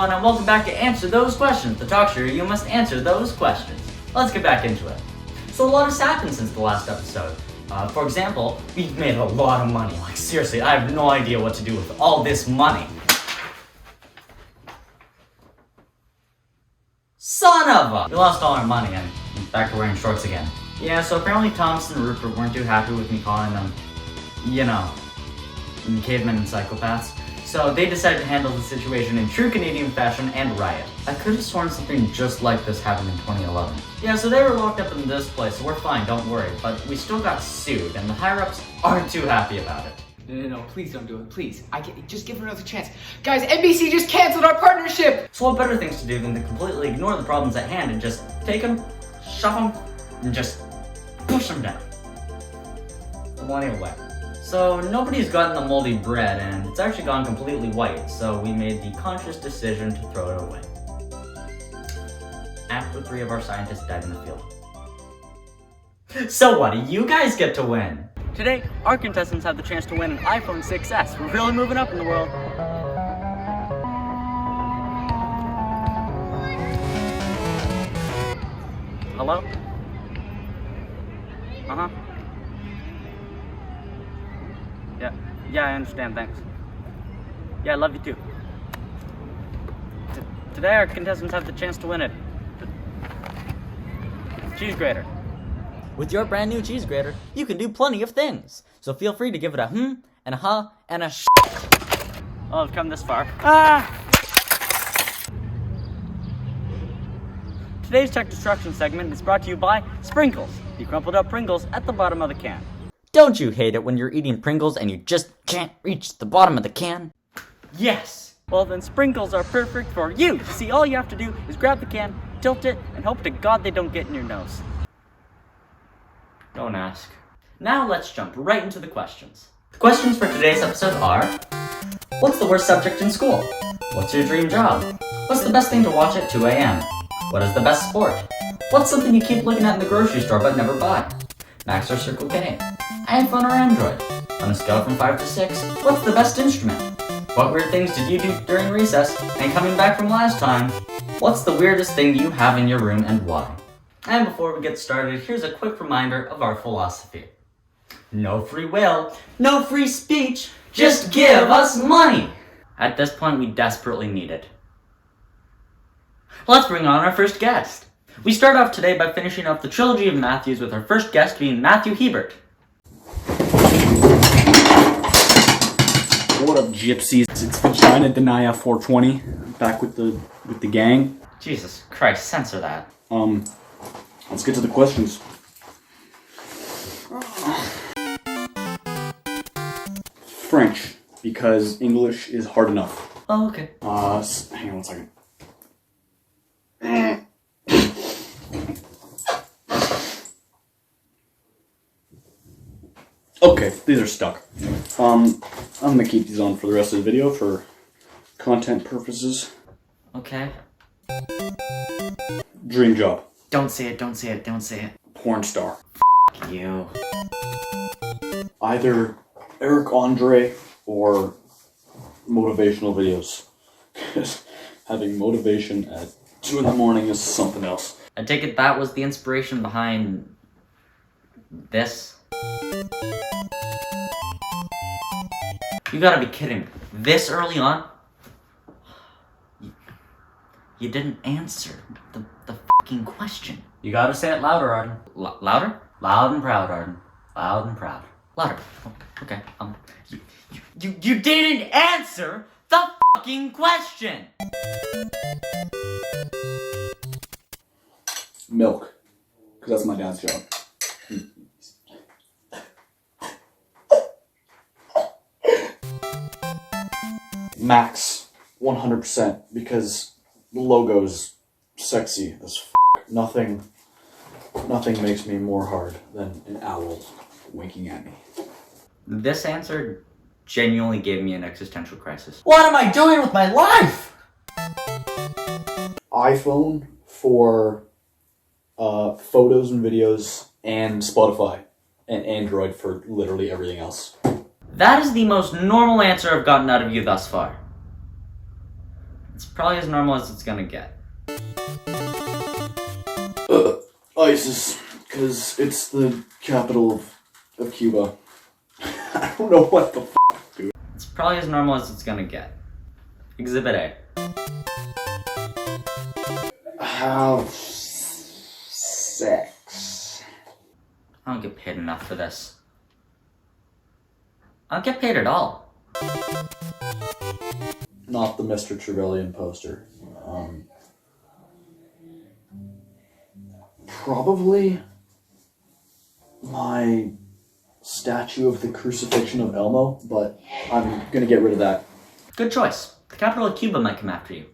everyone, and welcome back to Answer Those Questions, the talk show you must answer those questions. Let's get back into it. So a lot has happened since the last episode. For example, we've made a lot of money. Like seriously, I have no idea what to do with all this money. Son of a! We lost all our money and back to wearing shorts again. Yeah, so apparently Thomas and Rupert weren't too happy with me calling them, cavemen and psychopaths. So they decided to handle the situation in true Canadian fashion and riot. I could have sworn something just like this happened in 2011. Yeah, so they were locked up in this place, so we're fine, don't worry. But we still got sued, and the higher-ups aren't too happy about it. No, please don't do it, please. Just give it another chance. Guys, NBC just canceled our partnership! So what better things to do than to completely ignore the problems at hand and just take them, shove them, and just push them down. Well, anyway. So nobody's gotten the moldy bread, and it's actually gone completely white, so we made the conscious decision to throw it away. After 3 of our scientists died in the field. So what do you guys get to win? Today, our contestants have the chance to win an iPhone 6s. We're really moving up in the world. Hello? Uh-huh. Yeah, I understand, thanks. Yeah, I love you too. Today our contestants have the chance to win it. Cheese grater. With your brand new cheese grater, you can do plenty of things. So feel free to give it a and a ha, and a sh. Oh, I've come this far. Today's tech destruction segment is brought to you by Sprinkles, the crumpled up Pringles at the bottom of the can. Don't you hate it when you're eating Pringles and you just can't reach the bottom of the can? Yes! Well then Sprinkles are perfect for you! You see, all you have to do is grab the can, tilt it, and hope to God they don't get in your nose. Don't ask. Now let's jump right into the questions. The questions for today's episode are: what's the worst subject in school? What's your dream job? What's the best thing to watch at 2 a.m.? What is the best sport? What's something you keep looking at in the grocery store but never buy? Max or Circle K? iPhone or Android? On a scale from 5 to 6, what's the best instrument? What weird things did you do during recess? And coming back from last time, what's the weirdest thing you have in your room and why? And before we get started, here's a quick reminder of our philosophy. No free will, no free speech, just give us money! At this point, we desperately need it. Let's bring on our first guest. We start off today by finishing up the trilogy of Matthews with our first guest being Matthew Hiebert. What up, gypsies? It's Vagina Denia 420, back with the gang. Jesus Christ, censor that. Let's get to the questions. French, because English is hard enough. Oh, okay. Hang on one second. Okay, these are stuck. I'm gonna keep these on for the rest of the video for content purposes. Okay. Dream job. Don't say it, don't say it, don't say it. Porn star. F*** you. Either Eric Andre or motivational videos. Because having motivation at 2 in the morning is something else. I take it that was the inspiration behind this? You gotta be kidding me. This early on? You didn't answer the fucking question. You gotta say it louder, Arden. Louder? Loud and proud, Arden. Loud and proud. Louder. Oh, okay. You didn't answer the fucking question! Milk. Because that's my dad's job. Max. 100%. Because the logo's sexy as f***. Nothing makes me more hard than an owl winking at me. This answer genuinely gave me an existential crisis. What am I doing with my life? iPhone for photos and videos, and Spotify, and Android for literally everything else. That is the most normal answer I've gotten out of you thus far. It's probably as normal as it's gonna get. ISIS, because it's the capital of Cuba. I don't know what the dude. It's probably as normal as it's gonna get. Exhibit A. Have sex. I don't get paid enough for this. I don't get paid at all. Not the Mr. Trevelyan poster. Probably my statue of the crucifixion of Elmo, but I'm gonna get rid of that. Good choice. The capital of Cuba might come after you.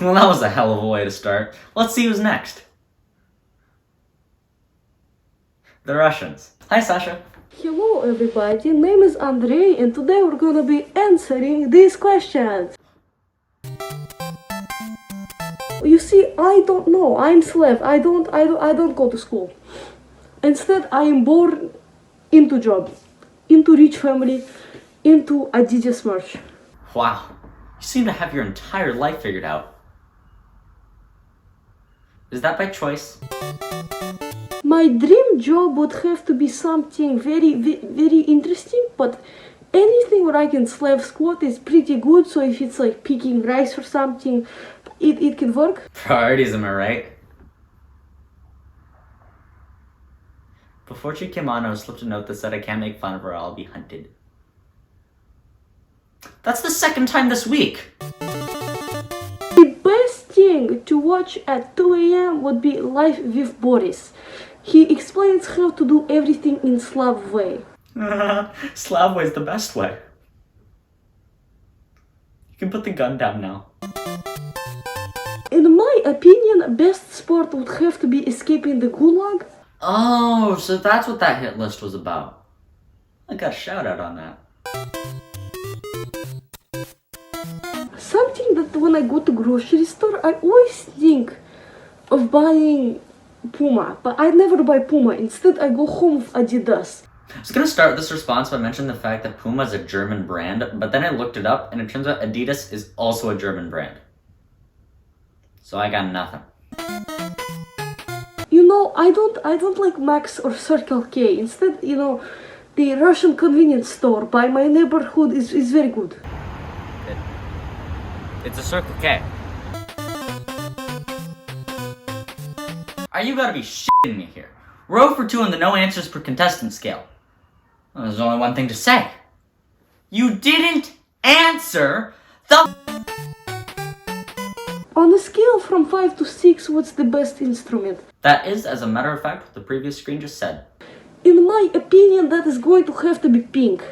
Well, that was a hell of a way to start. Let's see who's next. The Russians. Hi, Sasha. Hello everybody, name is Andrei and today we're gonna be answering these questions. You see, I don't know, I'm Slav, I don't go to school. Instead, I am born into job, into rich family, into Adidas merch. Wow. You seem to have your entire life figured out. Is that by choice? My dream job would have to be something very interesting, but anything where I can slave squat is pretty good, so if it's like picking rice or something, it can work. Priorities, am I right? Before she came on, I was slipped a note that said I can't make fun of her or I'll be hunted. That's the second time this week! The best thing to watch at 2 a.m. would be Live with Boris. He explains how to do everything in Slav way. Slav way is the best way. You can put the gun down now. In my opinion, best sport would have to be escaping the gulag. Oh, so that's what that hit list was about. I got a shout out on that. Something that when I go to grocery store, I always think of buying Puma, but I never buy Puma. Instead, I go home with Adidas. I was gonna start this response by mentioning the fact that Puma is a German brand, but then I looked it up and it turns out Adidas is also a German brand. So I got nothing. You know, I don't like Max or Circle K. Instead, you know, the Russian convenience store by my neighborhood is very good. It's a Circle K. Are you gotta be shitting me here? We're 0 for 2 on the no answers per contestant scale. Well, there's only one thing to say. You didn't answer the... On a scale from 5 to 6, what's the best instrument? That is, as a matter of fact, what the previous screen just said. In my opinion, that is going to have to be pink.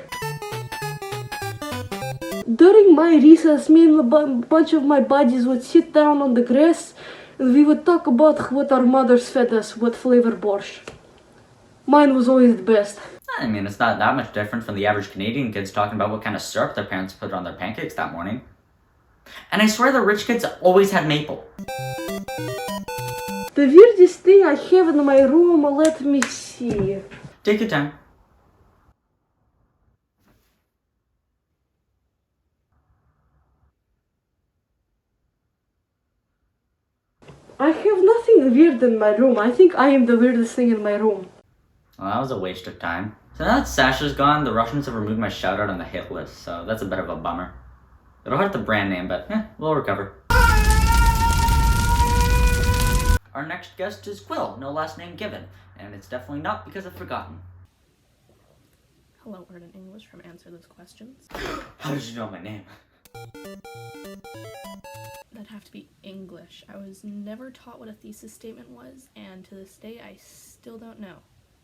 During my recess, me and a bunch of my buddies would sit down on the grass and we would talk about what our mothers fed us, what flavor borscht. Mine was always the best. I mean, it's not that much different from the average Canadian kids talking about what kind of syrup their parents put on their pancakes that morning. And I swear the rich kids always had maple. The weirdest thing I have in my room, let me see. Take your time. I have nothing weird in my room. I think I am the weirdest thing in my room. Well, that was a waste of time. So now that Sasha's gone, the Russians have removed my shoutout on the hit list, so that's a bit of a bummer. It'll hurt the brand name, but we'll recover. Our next guest is Quill, no last name given, and it's definitely not because I've forgotten. Hello, Art in English from Answer Those Questions. How did you know my name? That'd have to be English. I was never taught what a thesis statement was, and to this day I still don't know.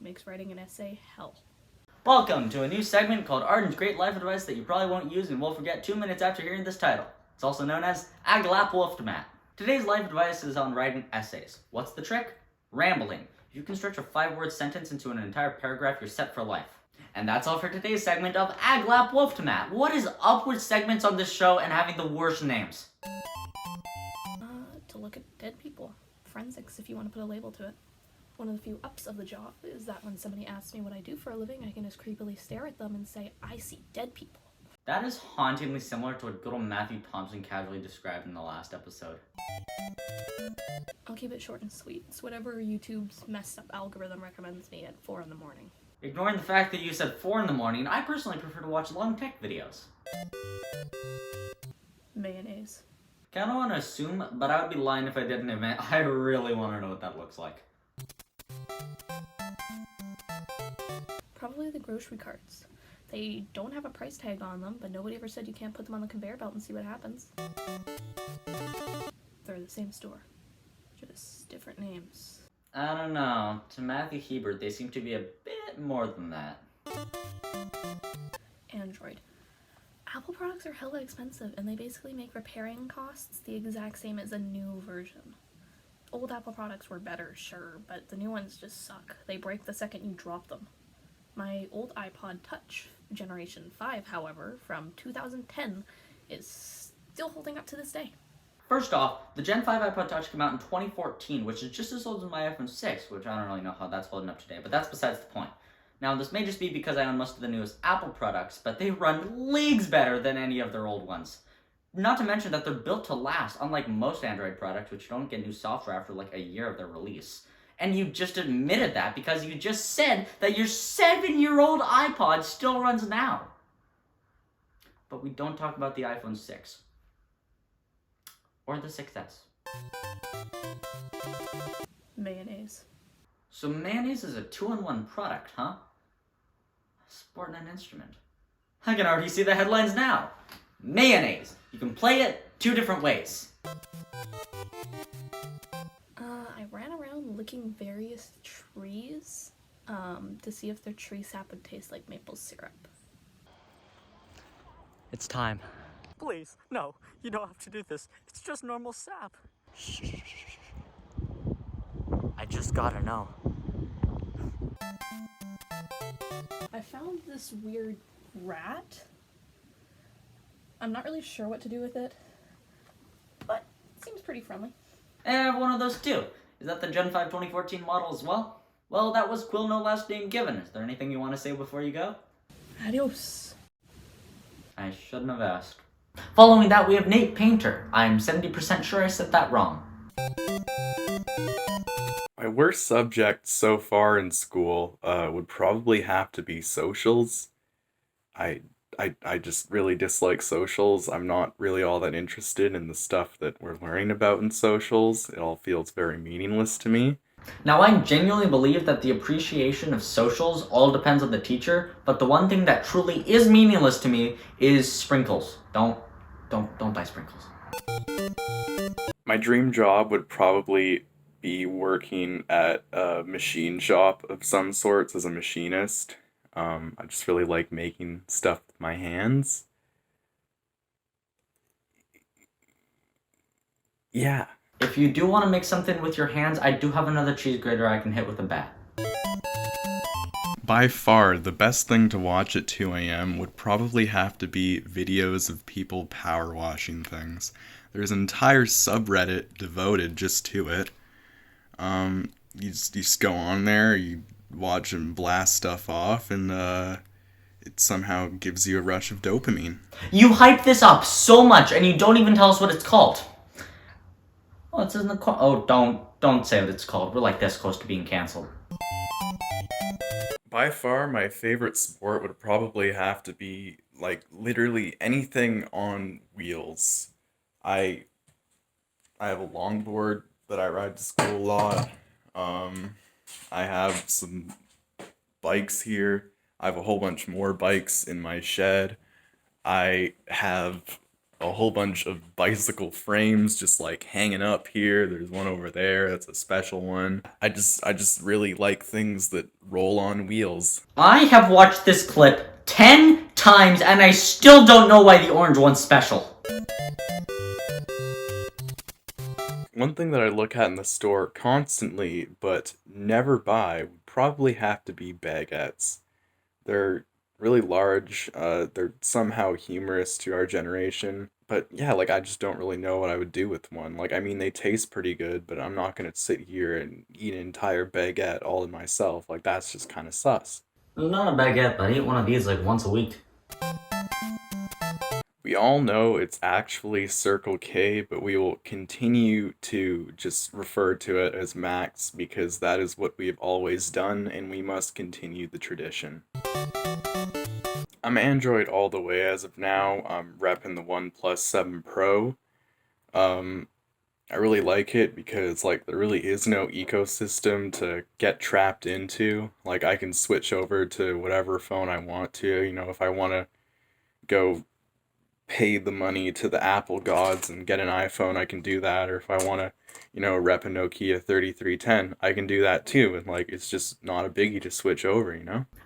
Makes writing an essay hell. Welcome to a new segment called Arden's Great Life Advice that you probably won't use and will forget 2 minutes after hearing this title. It's also known as Aglap Wolftamat. Today's life advice is on writing essays. What's the trick? Rambling. If you can stretch a 5-word sentence into an entire paragraph, you're set for life. And that's all for today's segment of Aglap Wolftamat. What is up with segments on this show and having the worst names? To look at dead people. Forensics, if you want to put a label to it. One of the few ups of the job is that when somebody asks me what I do for a living, I can just creepily stare at them and say, I see dead people. That is hauntingly similar to what good old Matthew Thompson casually described in the last episode. I'll keep it short and sweet. It's whatever YouTube's messed up algorithm recommends me at 4 in the morning. Ignoring the fact that you said 4 in the morning, I personally prefer to watch long tech videos. Mayonnaise. Kinda wanna assume, but I would be lying if I didn't admit I really wanna know what that looks like. Probably the grocery carts. They don't have a price tag on them, but nobody ever said you can't put them on the conveyor belt and see what happens. They're the same store, just different names. I don't know. To Matthew Hiebert, they seem to be a bit more than that. Android. Apple products are hella expensive, and they basically make repairing costs the exact same as a new version. Old Apple products were better, sure, but the new ones just suck. They break the second you drop them. My old iPod Touch, Generation 5, however, from 2010, is still holding up to this day. First off, the Gen 5 iPod Touch came out in 2014, which is just as old as my iPhone 6, which I don't really know how that's holding up today, but that's besides the point. Now, this may just be because I own most of the newest Apple products, but they run leagues better than any of their old ones. Not to mention that they're built to last, unlike most Android products, which don't get new software after like a year of their release. And you just admitted that because you just said that your 7-year-old iPod still runs now. But we don't talk about the iPhone 6. Or the 6S. Mayonnaise. So mayonnaise is a 2-in-1 product, huh? Sporting an instrument. I can already see the headlines now. Mayonnaise. You can play it 2 different ways. I ran around licking various trees to see if their tree sap would taste like maple syrup. It's time. Please, no, you don't have to do this. It's just normal sap. Shh. I just gotta know. I found this weird rat. I'm not really sure what to do with it, but it seems pretty friendly. And I have one of those too. Is that the Gen 5 2014 model as well? Well, that was Quill, no last name given. Is there anything you want to say before you go? Adios. I shouldn't have asked. Following that, we have Nate Paynter. I'm 70% sure I said that wrong. My worst subject so far in school would probably have to be socials. I just really dislike socials. I'm not really all that interested in the stuff that we're learning about in socials. It all feels very meaningless to me. Now, I genuinely believe that the appreciation of socials all depends on the teacher, but the one thing that truly is meaningless to me is sprinkles. Don't buy sprinkles. My dream job would probably be working at a machine shop of some sorts as a machinist. I just really like making stuff with my hands. Yeah. If you do want to make something with your hands, I do have another cheese grater I can hit with a bat. By far, the best thing to watch at 2 a.m. would probably have to be videos of people power washing things. There's an entire subreddit devoted just to it. You just go on there, you watch them blast stuff off, and it somehow gives you a rush of dopamine. You hype this up so much, and you don't even tell us what it's called. Oh, it's in the oh, don't say what it's called. We're like this close to being canceled. By far, my favorite sport would probably have to be, like, literally anything on wheels. I have a longboard that I ride to school a lot. I have some bikes here. I have a whole bunch more bikes in my shed. I have a whole bunch of bicycle frames just like hanging up here. There's one over there. That's a special one. I just really like things that roll on wheels. I have watched this clip 10 times and I still don't know why the orange one's special. One thing that I look at in the store constantly but never buy would probably have to be baguettes. They're really large, they're somehow humorous to our generation, but yeah, like, I just don't really know what I would do with one. Like, I mean, they taste pretty good, but I'm not gonna sit here and eat an entire baguette all in myself. Like, that's just kind of sus. Not a baguette, but I eat one of these like once a week. We all know it's actually Circle K, but we will continue to just refer to it as Max because that is what we have always done and we must continue the tradition. I'm Android all the way as of now. I'm repping the OnePlus 7 Pro. I really like it because like there really is no ecosystem to get trapped into. Like I can switch over to whatever phone I want to, if I want to go pay the money to the Apple gods and get an iPhone, I can do that. Or if I want to, rep a Nokia 3310, I can do that too. And like, it's just not a biggie to switch over.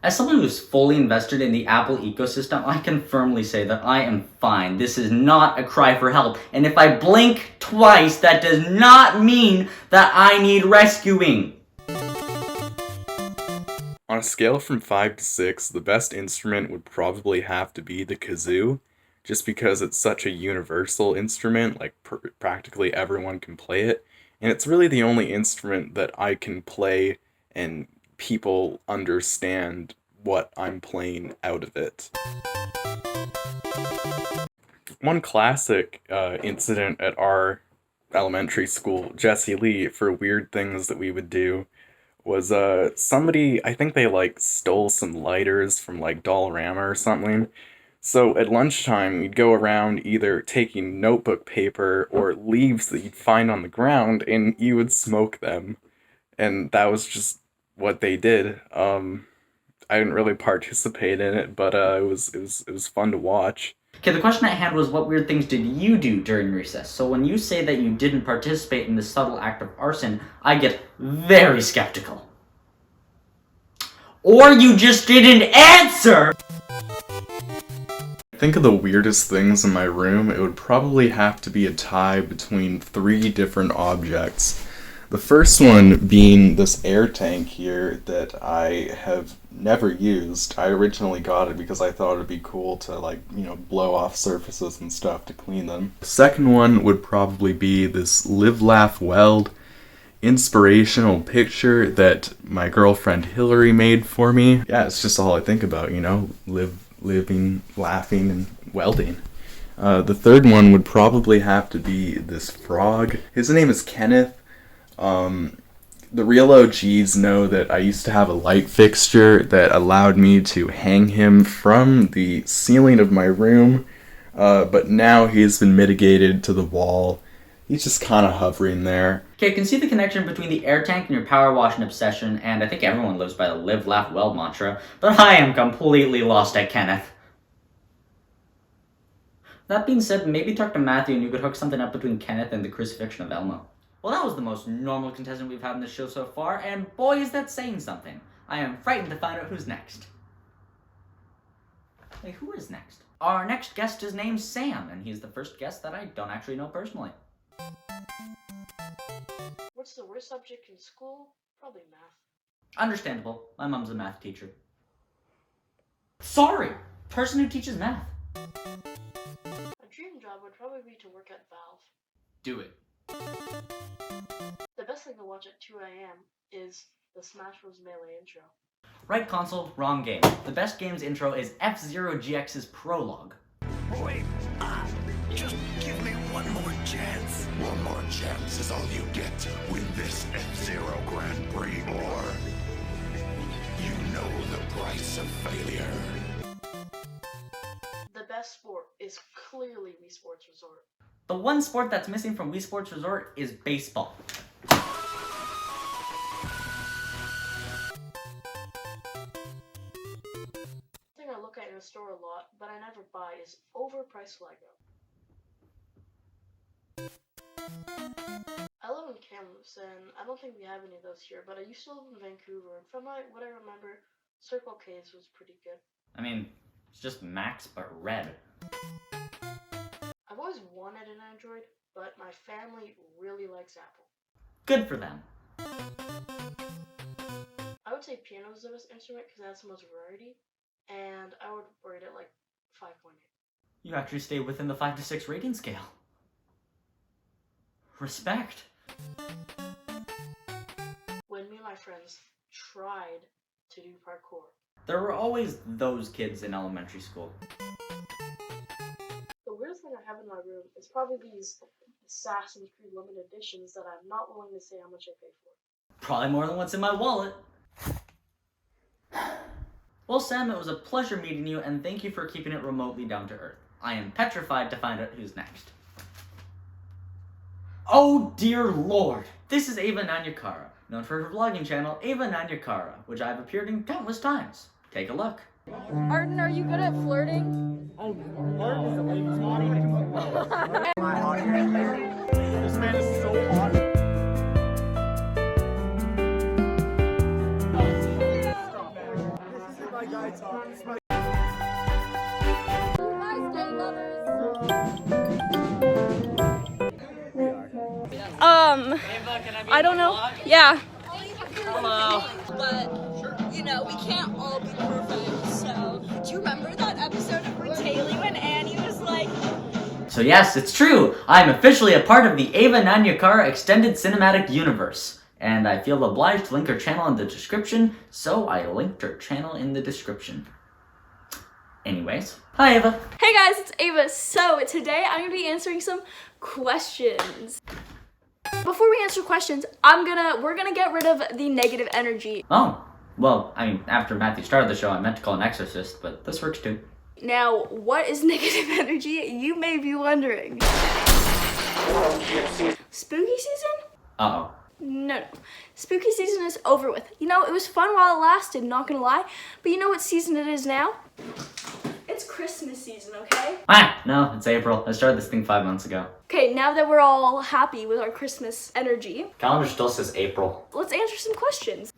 As someone who's fully invested in the Apple ecosystem, I can firmly say that I am fine. This is not a cry for help. And if I blink twice, that does not mean that I need rescuing. On a scale from 5 to 6, the best instrument would probably have to be the kazoo, just because it's such a universal instrument, like practically everyone can play it, and it's really the only instrument that I can play and people understand what I'm playing out of it. One classic incident at our elementary school, Jesse Lee, for weird things that we would do, was somebody, I think they like stole some lighters from like Dollarama or something. So at lunchtime, we'd go around either taking notebook paper or leaves that you'd find on the ground, and you would smoke them. And that was just what they did. I didn't really participate in it, but it was fun to watch. Okay, the question at hand was what weird things did you do during recess? So when you say that you didn't participate in this subtle act of arson, I get very skeptical. Or you just didn't answer! Think of the weirdest things in my room, it would probably have to be a tie between 3 different objects. The first one being this air tank here that I have never used. I originally got it because I thought it'd be cool to blow off surfaces and stuff to clean them. The second one would probably be this Live, Laugh, Weld inspirational picture that my girlfriend Hillary made for me. Yeah, it's just all I think about, living, laughing, and welding. The third one would probably have to be this frog. His name is Kenneth. The real OGs know that I used to have a light fixture that allowed me to hang him from the ceiling of my room, but now he's been mitigated to the wall. He's just kind of hovering there. Okay, I can see the connection between the air tank and your power washing obsession, and I think everyone lives by the live, laugh, weld mantra, but I am completely lost at Kenneth. That being said, maybe talk to Matthew and you could hook something up between Kenneth and the crucifixion of Elmo. Well, that was the most normal contestant we've had in this show so far, and boy is that saying something. I am frightened to find out who's next. Wait, who is next? Our next guest is named Sam, and he's the first guest that I don't actually know personally. What's the worst subject in school? Probably math. Understandable. My mom's a math teacher. Sorry! Person who teaches math. A dream job would probably be to work at Valve. Do it. The best thing to watch at 2 a.m. is the Smash Bros. Melee intro. Right console, wrong game. The best game's intro is F-Zero GX's prologue. Wait, just give me one more chance. One more chance is all you get to win this F-Zero Grand Prix, or you know the price of failure. The best sport is clearly Wii Sports Resort. The one sport that's missing from Wii Sports Resort is baseball. The thing I look at in a store a lot, but I never buy, is overpriced Lego. I live in Kamloops, and I don't think we have any of those here, but I used to live in Vancouver, and from what I remember, Circle K's was pretty good. I mean, it's just Max, but red. I've always wanted an Android, but my family really likes Apple. Good for them. I would say piano is the best instrument because it has the most variety, and I would rate it like 5.8. You actually stay within the 5 to 6 rating scale. Respect. When me and my friends tried to do parkour, There were always those kids in elementary school. the thing I have in my room is probably these Assassin's Creed limited editions that I'm not willing to say how much I pay for. Probably more than what's in my wallet. Well, Sam, it was a pleasure meeting you, and thank you for keeping it remotely down to earth. I am petrified to find out who's next. Oh dear lord! This is Ava Nanayakkara, known for her vlogging channel, Ava Nanayakkara, which I've appeared in countless times. Take a look. Arden, are you good at flirting? This man is so hot. This is my guy talk. This is my I don't know. Yeah. Hello. But, you know, we can't all be perfect, so... Do you remember that episode of Retailing when Annie was like... So yes, it's true! I'm officially a part of the Ava Nanayakkara Extended Cinematic Universe. And I feel obliged to link her channel in the description, so I linked her channel in the description. Anyways, hi Ava! Hey guys, it's Ava. So today I'm gonna be answering some questions. Before we answer questions, we're gonna get rid of the negative energy. Oh, well, I mean, after Matthew started the show, I meant to call an exorcist, but this works too. Now, what is negative energy? You may be wondering. Spooky season? Uh-oh. No. Spooky season is over with. You know, it was fun while it lasted, not gonna lie. But you know what season it is now? It's Christmas season, okay? Ah, no, it's April. I started this thing 5 months ago. Okay, now that we're all happy with our Christmas energy, Calendar still says April. let's answer some questions.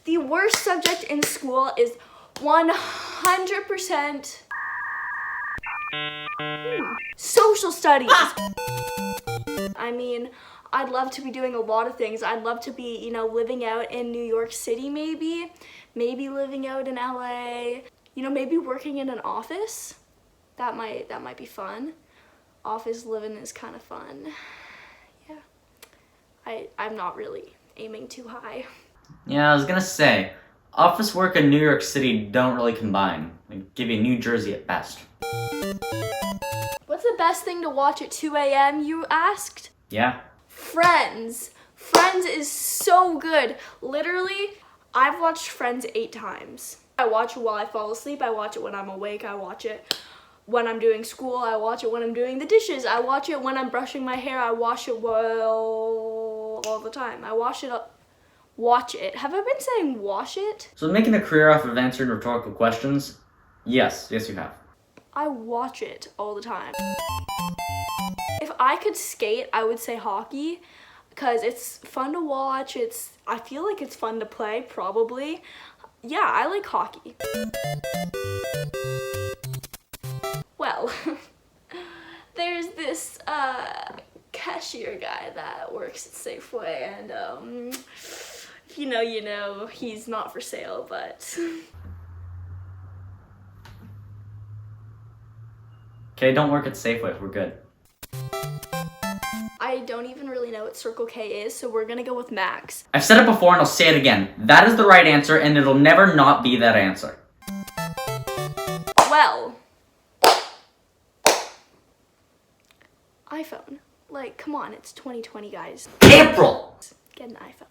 The worst subject in school is 100% social studies. I mean, I'd love to be doing a lot of things. I'd love to be, you know, living out in New York City maybe living out in LA, you know, maybe working in an office. That might be fun. Office living is kind of fun. Yeah. I'm not really aiming too high. Yeah, I was gonna say, office work and New York City don't really combine. They give you New Jersey at best. What's the best thing to watch at 2 a.m., you asked? Yeah? Friends. Friends is so good. Literally, I've watched Friends 8 times. I watch it while I fall asleep. I watch it when I'm awake. I watch it when I'm doing school. I watch it when I'm doing the dishes. I watch it when I'm brushing my hair. I watch it all the time. I watch it. Watch it. Have I been saying wash it? So making a career off of answering rhetorical questions? Yes you have. I watch it all the time. If I could skate, I would say hockey, because it's fun to watch. I feel like it's fun to play, probably. Yeah, I like hockey. Well, there's this cashier guy that works at Safeway, and if you know, he's not for sale, but... Okay, don't work at Safeway, we're good. I don't even really know what Circle K is, so we're gonna go with Max. I've said it before and I'll say it again. That is the right answer and it'll never not be that answer. Well, iPhone. Like, come on, it's 2020, guys. April! Get an iPhone.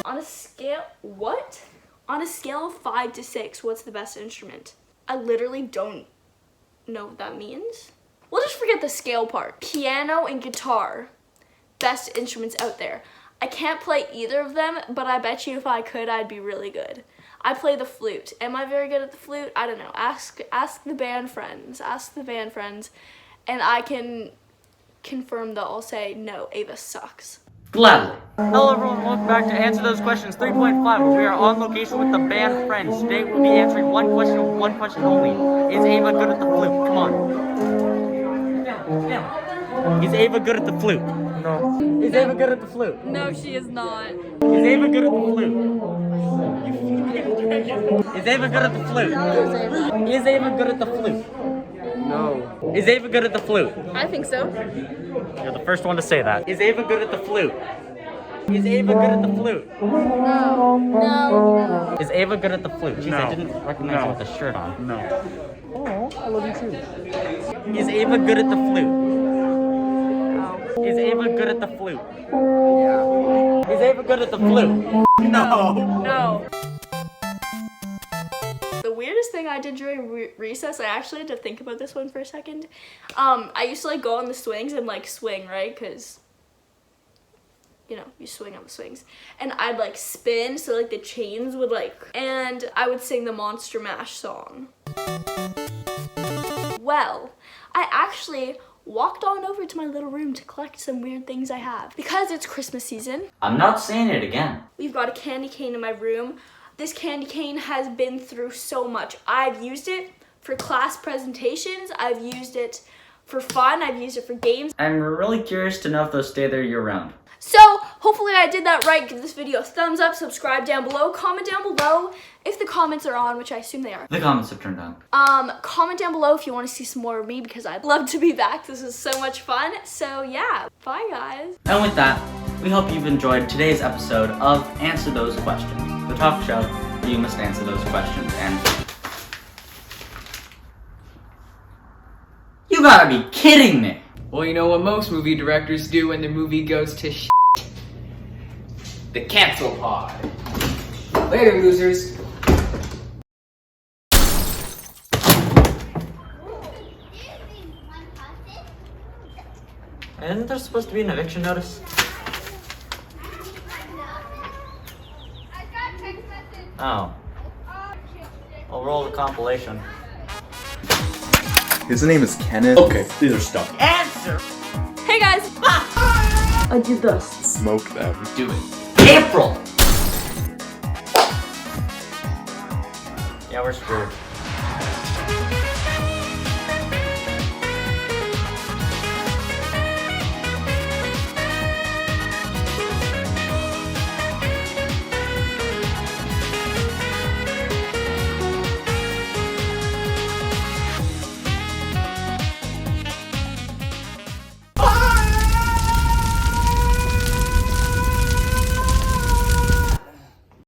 On a scale, what? On a scale of 5 to 6, what's the best instrument? I literally don't know what that means. We'll just forget the scale part. Piano and guitar, best instruments out there. I can't play either of them, but I bet you if I could, I'd be really good. I play the flute. Am I very good at the flute? I don't know. Ask the band friends. Ask the band friends, and I can confirm that I'll say, no, Ava sucks. Gladly. Hello everyone, welcome back to Answer Those Questions 3.5, where we are on location with the band Friends. Today we'll be answering one question only. Is Ava good at the flute? Come on. Is Ava good at the flute? No. Is Ava good at the flute? No, she is not. Is Ava good at the flute? Is Ava good at the flute? Is Ava good at the flute? No. Is Ava good at the flute? I think so. You're the first one to say that. Is Ava good at the flute? Is Ava good at the flute? No. Is Ava good at the flute? Jeez, No. I didn't recognize her with a shirt on. No. Oh, I love you too. Is Ava good at the flute? Is Ava good at the flute? Is Ava good at the flute? No. The weirdest thing I did during recess, I actually had to think about this one for a second. I used to like go on the swings and like swing, right? Because, you know, you swing on the swings. And I'd like spin so like the chains would like, and I would sing the Monster Mash song. Well, I actually walked on over to my little room to collect some weird things I have. Because it's Christmas season, I'm not saying it again. we've got a candy cane in my room. This candy cane has been through so much. I've used it for class presentations. I've used it for fun. I've used it for games. I'm really curious to know if they'll stay there year round. So hopefully I did that right. Give this video a thumbs up, subscribe down below, comment down below if the comments are on, which I assume they are. The comments have turned on. Comment down below if you want to see some more of me because I'd love to be back. This was so much fun. So yeah, bye guys. And with that, we hope you've enjoyed today's episode of Answer Those Questions, the talk show where you must answer those questions. And you gotta be kidding me! Well, you know what most movie directors do when their movie goes to shit? The cancel pod. Later, losers. Isn't there supposed to be an eviction notice? Oh. I'll roll the compilation. His name is Kenneth. Okay, these are stuck. Answer! Hey guys. Adidas. Smoke them. Do it. April! Yeah, we're screwed.